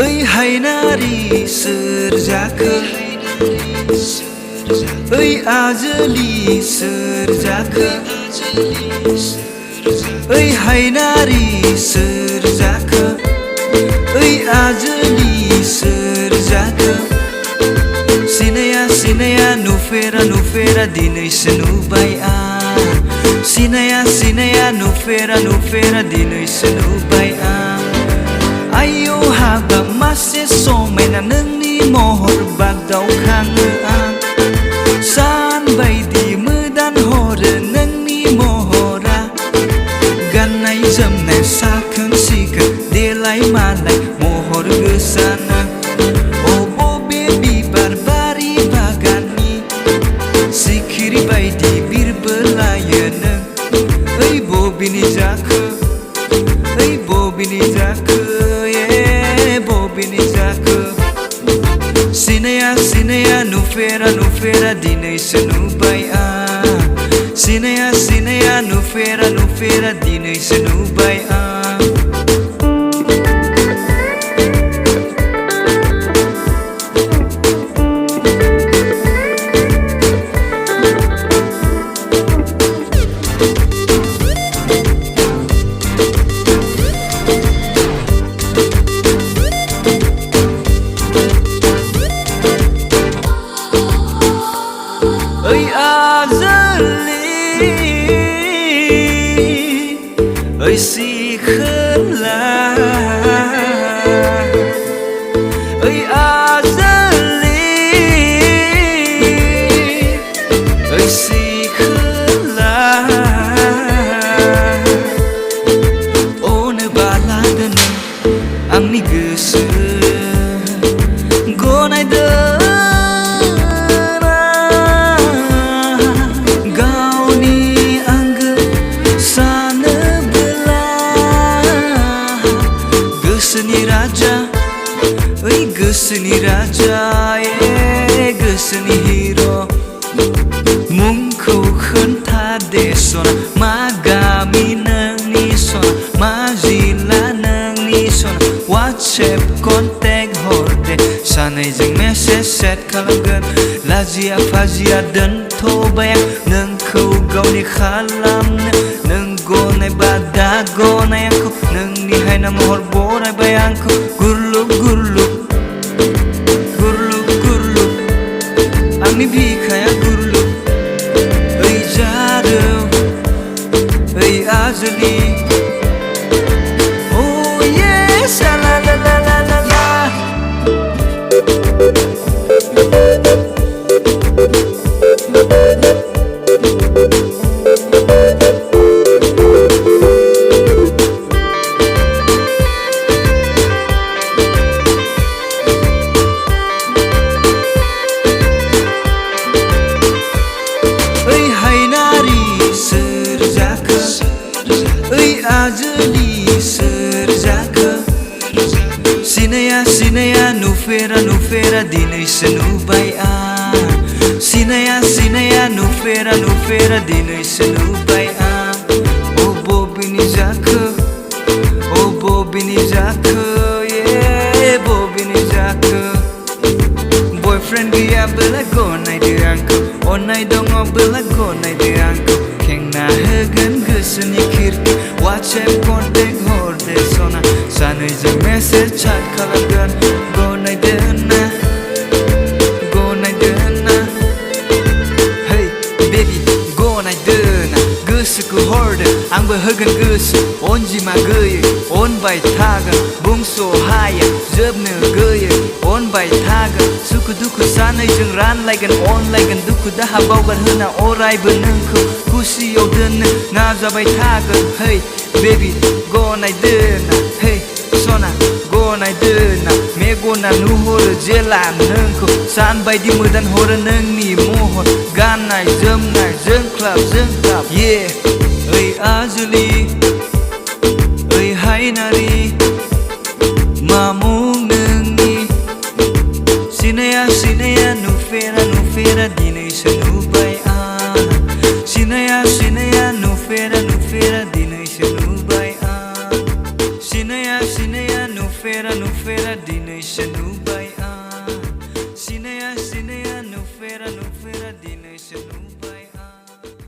ओइ हायनारि सोर जाखो ओइ आजोलि सोर जाखो ओइ हायनारि सोर जाखो ओइ आजोलि सोर जाखो सिनाया सिनाया नुफेरा नुफेरा दिनैसो नुबाय आं सिनाया सिनाया नुफेरा नुफेरा दिनैसो नुबाय आं आयौ हाबाब मासे समायना नोंनि महर बागदावखाङो आं सान बायदि मोदान हरो नोंनि महरा गाननाय जोमनाय साखोन सिखोन देलाय मालाय महर गोसानो बबे बिबार बारि बागाननि सिखिरि बायदि बिरबोलायो नों ओइ बबेनि जाखो ओइ बबेनि जाखो बबेनि जाखो सिनाया सिनाया नुफेरा नुफेरा दिनैसो नुबाय आं सिनाया सिनाया नुफेरा नुफेरा दिनैसो नुबाय आं ओइ आजोलि ओइ सिखोला ओइ आजोलि ओइ सिखोला अनो बालादो नों आंनि गोसो गनायदो गोसोनि राजा ओइ गोसोनि राजा गोसोनि हिर' मुंखौ खोन्थादे सना मा गामि नोंनि सना मा जिल्ला नोंनि सना वाट्सएप कन्टेक्ट हरदे सानैजों मेसेज सेट खालामगोन लाजिया फाजिया दोनथ'बाय आं नोंखौ गावनि खालामनो नों गनायबा दा गनाय आंखौ नोंनि हायना महर बरायबाय आंखौ गुरलुब गुरलुब गुरलुब गुरलुब आंनि बिखाया गुरलुब ओइ जारौ ओइ आजोलि आजोलि सोर जाखो सिनाया सिनाया नुफेरा नुफेरा दिनैसो नुबाय आं सिनाया सिनाया नुफेरा नुफेरा दिनैसो नुबाय आं बबेनि जाखो बबेनि जाखो बबेनि जाखो बयफ्रेन्ड गैयाबोला गनायदो आंखौ अननाय दङबोला गनायदो आंखौ खेंना होगोन गोसोनि खिरखि वाट्सएप कन्टेक्ट हरदे सना सानैजों मेसेज चाट खालामगोन गनायदो ना है बेबी गनायदो ना गोसोखौ हरदो आंबो होगोन गोसो अनजिमा गैयै अनबाय थागोन बुंस' हाया जोबनो गैयै अनबाय थागोन सुखु दुखु सानैजों रानलायगोन अनलायगोन दुखु दाहा बावगार होना अरायबो नोंखौ खुसियाव दोननो नाजाबाय थागोन है बेबी गनायदो ना है सना गनायदो ना मेगना नुहुरो जेला नोंखौ सान बायदि मोदान हरो नोंनि महर गाननाय जोमनाय जोंख्लाब ओइ आजोलि ओइ हायनारि मा मुं नोंनि सिनाया सिनाया नुफेरा नुफेरा दिनैसो नुबाय आं सिनाया सिनाया नुफेरा नुफेरा दिनैसो नुबाय आं सिनाया सिनाया नुफेरा नुफेरा दिनै दिनै सनुब